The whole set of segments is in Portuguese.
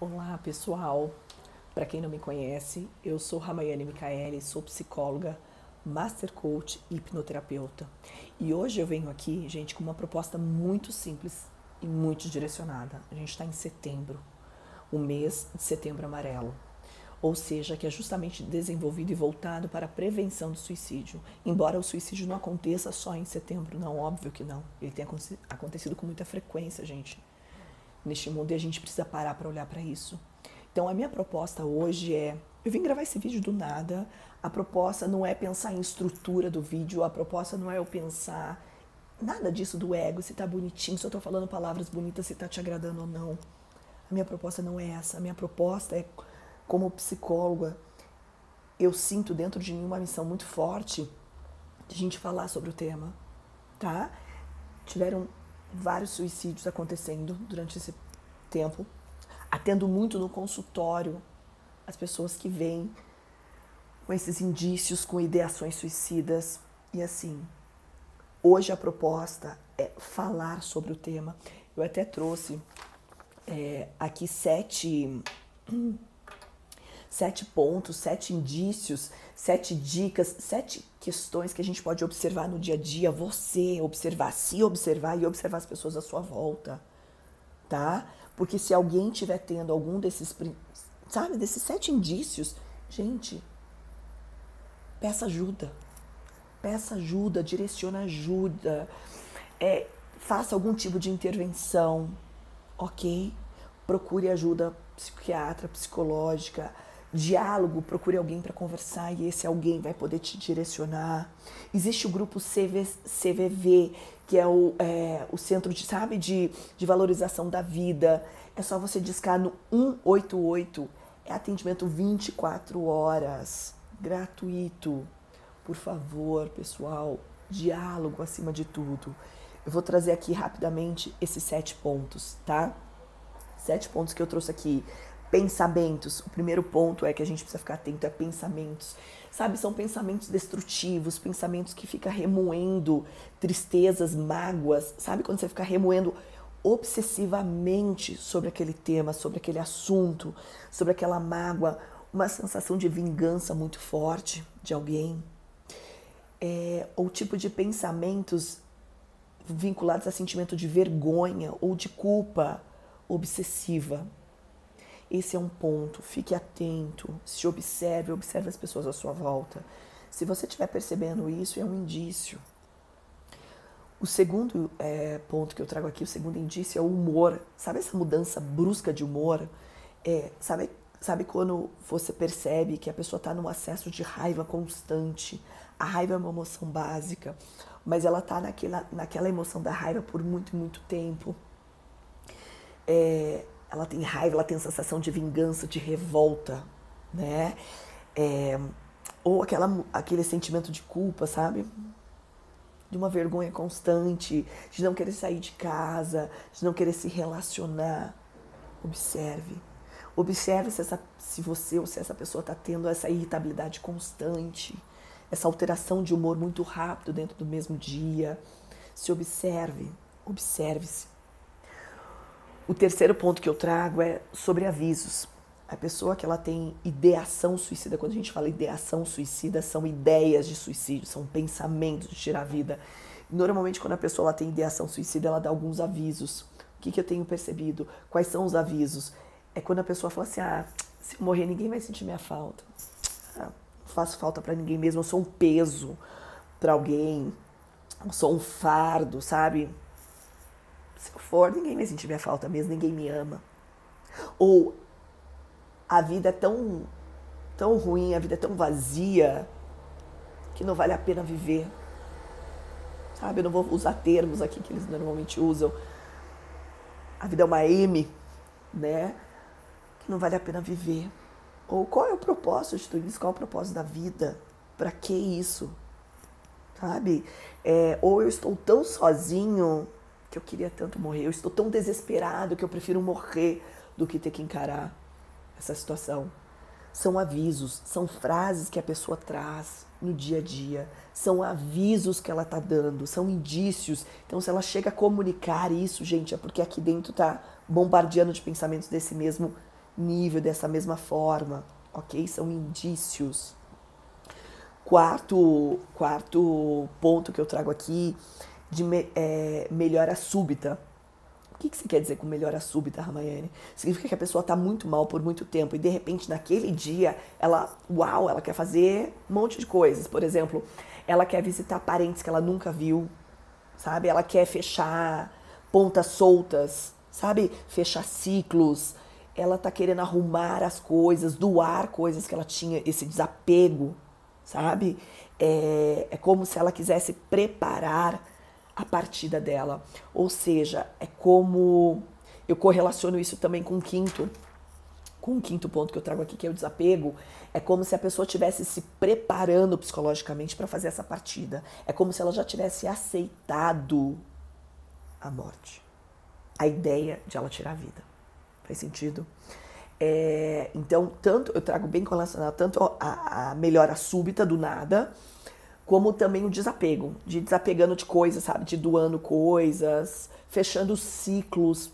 Olá, pessoal. Para quem não me conhece, eu sou Ramayane Micaeli, sou psicóloga, master coach e hipnoterapeuta. E hoje eu venho aqui, gente, com uma proposta muito simples e muito direcionada. A gente está em setembro, o mês de Setembro Amarelo. Ou seja, que é justamente desenvolvido e voltado para a prevenção do suicídio. Embora o suicídio não aconteça só em setembro, não, óbvio que não. Ele tem acontecido com muita frequência, gente, neste mundo, e a gente precisa parar para olhar para isso. Então, a minha proposta hoje é... Eu vim gravar esse vídeo do nada. A proposta não é pensar em estrutura do vídeo, a proposta não é eu pensar nada disso do ego, se tá bonitinho, se eu tô falando palavras bonitas, se tá te agradando ou não. A minha proposta não é essa. A minha proposta é, como psicóloga, eu sinto dentro de mim uma missão muito forte de a gente falar sobre o tema, tá? Tiveram vários suicídios acontecendo durante esse tempo. Atendo muito no consultório as pessoas que vêm com esses indícios, com ideações suicidas. E assim, hoje a proposta é falar sobre o tema. Eu até trouxe aqui 7 pontos, 7 indícios, 7 dicas, 7 questões que a gente pode observar no dia a dia. Você observar, se observar e observar as pessoas à sua volta, tá? Porque se alguém estiver tendo algum desses, sabe, desses 7 indícios, gente, peça ajuda. Peça ajuda, direciona ajuda, faça algum tipo de intervenção, ok? Procure ajuda psiquiatra, psicológica, diálogo, procure alguém para conversar e esse alguém vai poder te direcionar. Existe o grupo CVV, que é o Centro de, sabe, de Valorização da Vida. É só você discar no 188, é atendimento 24 horas, gratuito. Por favor, pessoal, diálogo acima de tudo. Eu vou trazer aqui rapidamente esses 7 pontos, tá? 7 pontos que eu trouxe aqui. Pensamentos. O primeiro ponto é que a gente precisa ficar atento a pensamentos. Sabe, são pensamentos destrutivos, pensamentos que ficam remoendo tristezas, mágoas. Sabe quando você fica remoendo obsessivamente sobre aquele tema, sobre aquele assunto, sobre aquela mágoa, uma sensação de vingança muito forte de alguém. Ou tipo de pensamentos vinculados a sentimento de vergonha ou de culpa obsessiva. Esse é um ponto, fique atento, se observe, observe as pessoas à sua volta. Se você estiver percebendo isso, é um indício. O segundo ponto que eu trago aqui, o segundo indício é o humor. Sabe essa mudança brusca de humor? Sabe quando você percebe que a pessoa está num acesso de raiva constante? A raiva é uma emoção básica, mas ela está naquela emoção da raiva por muito, muito tempo. Ela tem raiva, ela tem sensação de vingança, de revolta, né? Ou aquele sentimento de culpa, sabe? De uma vergonha constante, de não querer sair de casa, de não querer se relacionar. Observe. Observe se você ou se essa pessoa está tendo essa irritabilidade constante, essa alteração de humor muito rápido dentro do mesmo dia. Se observe, observe-se. O terceiro ponto que eu trago é sobre avisos. A pessoa que ela tem ideação suicida, quando a gente fala ideação suicida, são ideias de suicídio, são pensamentos de tirar a vida. Normalmente, quando a pessoa ela tem ideação suicida, ela dá alguns avisos. O que eu tenho percebido? Quais são os avisos? É quando a pessoa fala assim, se eu morrer, ninguém vai sentir minha falta. Não faço falta para ninguém mesmo, eu sou um peso para alguém, eu sou um fardo, sabe? Se eu for, ninguém vai sentir minha falta mesmo, ninguém me ama. Ou a vida é tão ruim, a vida é tão vazia, que não vale a pena viver. Sabe, eu não vou usar termos aqui que eles normalmente usam. A vida é uma M, né? Que não vale a pena viver. Ou qual é o propósito de tudo isso? Qual é o propósito da vida? Pra que isso? Sabe? Ou eu estou tão sozinho que eu queria tanto morrer. Eu estou tão desesperado que eu prefiro morrer do que ter que encarar essa situação. São avisos, são frases que a pessoa traz no dia a dia, são avisos que ela está dando, são indícios. Então, se ela chega a comunicar isso, gente, é porque aqui dentro está bombardeando de pensamentos desse mesmo nível, dessa mesma forma, ok? São indícios. Quarto ponto que eu trago aqui de melhora súbita. O que você quer dizer com melhora súbita, Ramayane? Significa que a pessoa está muito mal por muito tempo e de repente naquele dia ela quer fazer um monte de coisas. Por exemplo, ela quer visitar parentes que ela nunca viu, sabe? Ela quer fechar pontas soltas, sabe? Fechar ciclos. Ela tá querendo arrumar as coisas, doar coisas que ela tinha, esse desapego, sabe? É como se ela quisesse preparar a partida dela. Ou seja, é como... Eu correlaciono isso também com o quinto ponto que eu trago aqui, que é o desapego. É como se a pessoa estivesse se preparando psicologicamente para fazer essa partida. É como se ela já tivesse aceitado a morte. A ideia de ela tirar a vida. Faz sentido? Então, tanto eu trago bem relacionado tanto a melhora súbita do nada, como também o desapego, de desapegando de coisas, sabe? De doando coisas, fechando ciclos,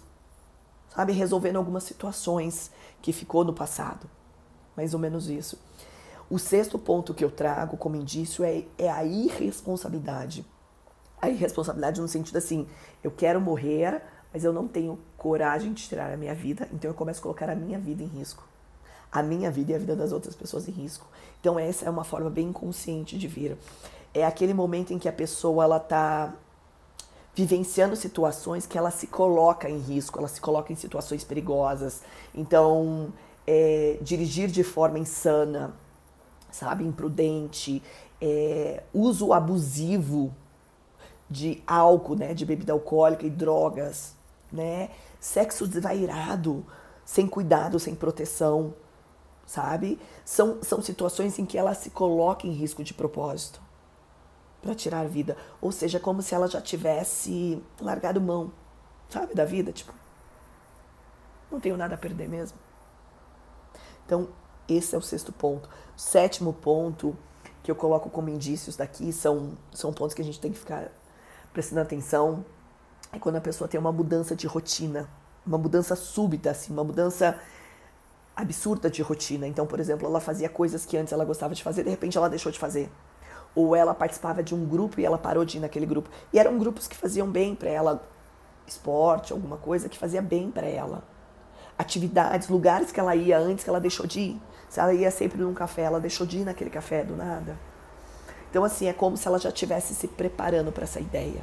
sabe? Resolvendo algumas situações que ficou no passado. Mais ou menos isso. O sexto ponto que eu trago como indício é a irresponsabilidade. A irresponsabilidade no sentido assim, eu quero morrer, mas eu não tenho coragem de tirar a minha vida, então eu começo a colocar a minha vida em risco. A minha vida e a vida das outras pessoas em risco. Então essa é uma forma bem inconsciente de vir. É aquele momento em que a pessoa ela tá vivenciando situações que ela se coloca em risco, ela se coloca em situações perigosas. Então, dirigir de forma insana, sabe, imprudente, uso abusivo de álcool, né, de bebida alcoólica e drogas, né, sexo desvairado, sem cuidado, sem proteção, sabe? São situações em que ela se coloca em risco de propósito para tirar a vida. Ou seja, como se ela já tivesse largado mão, sabe, da vida, tipo, não tenho nada a perder mesmo. Então, esse é o sexto ponto. O sétimo ponto que eu coloco como indícios daqui são pontos que a gente tem que ficar prestando atenção. É quando a pessoa tem uma mudança de rotina, uma mudança súbita, assim, uma mudança absurda de rotina. Então, por exemplo, ela fazia coisas que antes ela gostava de fazer, de repente ela deixou de fazer. Ou ela participava de um grupo e ela parou de ir naquele grupo. E eram grupos que faziam bem para ela, esporte, alguma coisa que fazia bem para ela. Atividades, lugares que ela ia antes que ela deixou de ir. Se ela ia sempre num café, ela deixou de ir naquele café do nada. Então, assim, é como se ela já estivesse se preparando para essa ideia.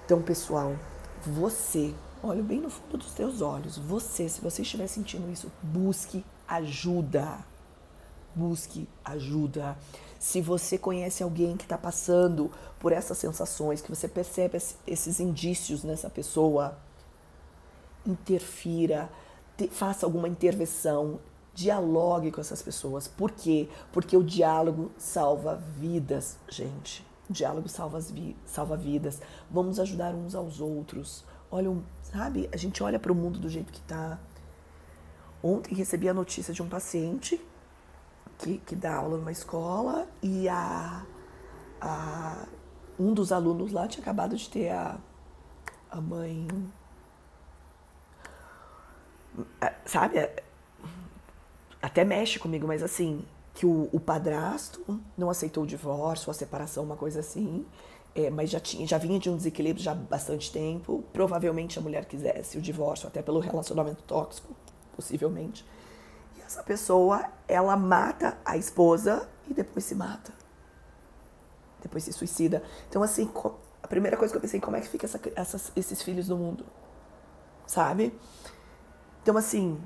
Então, pessoal, você, olha bem no fundo dos teus olhos, você, se você estiver sentindo isso, busque ajuda. Busque ajuda. Se você conhece alguém que está passando por essas sensações, que você percebe esses indícios nessa pessoa, interfira, faça alguma intervenção, dialogue com essas pessoas. Por quê? Porque o diálogo salva vidas, gente. O diálogo salva vidas. Vamos ajudar uns aos outros. Olha, sabe? A gente olha para o mundo do jeito que está. Ontem recebi a notícia de um paciente que dá aula numa escola e um dos alunos lá tinha acabado de ter a mãe, sabe, até mexe comigo, mas assim, que o padrasto não aceitou o divórcio, a separação, uma coisa assim, mas já vinha de um desequilíbrio já há bastante tempo, provavelmente a mulher quisesse o divórcio, até pelo relacionamento tóxico, possivelmente. Essa pessoa, ela mata a esposa e depois se mata. Depois se suicida. Então, assim, a primeira coisa que eu pensei, como é que fica esses filhos no mundo? Sabe? Então, assim,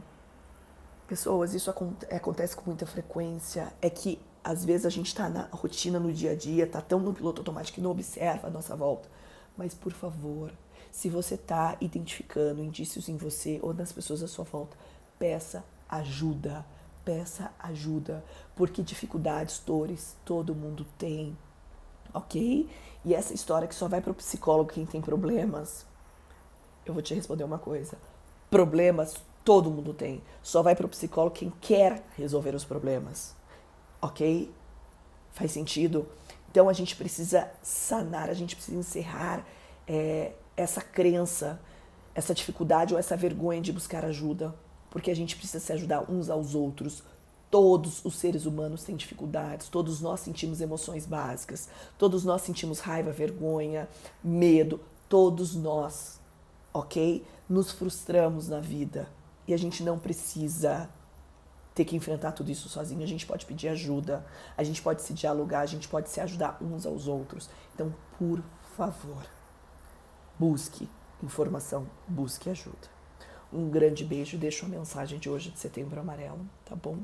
pessoas, isso acontece com muita frequência. É que, às vezes, a gente tá na rotina, no dia a dia, tá tão no piloto automático que não observa a nossa volta. Mas, por favor, se você tá identificando indícios em você ou nas pessoas à sua volta, peça ajuda, porque dificuldades, dores, todo mundo tem, ok? E essa história que só vai pro psicólogo quem tem problemas, eu vou te responder uma coisa, problemas todo mundo tem, só vai pro psicólogo quem quer resolver os problemas, ok? Faz sentido? Então a gente precisa sanar, a gente precisa encerrar essa crença, essa dificuldade ou essa vergonha de buscar ajuda. porque a gente precisa se ajudar uns aos outros. Todos os seres humanos têm dificuldades, todos nós sentimos emoções básicas, todos nós sentimos raiva, vergonha, medo, todos nós, ok? Nos frustramos na vida e a gente não precisa ter que enfrentar tudo isso sozinho, a gente pode pedir ajuda, a gente pode se dialogar, a gente pode se ajudar uns aos outros. Então, por favor, busque informação, busque ajuda. Um grande beijo, deixo a mensagem de hoje de Setembro Amarelo, tá bom?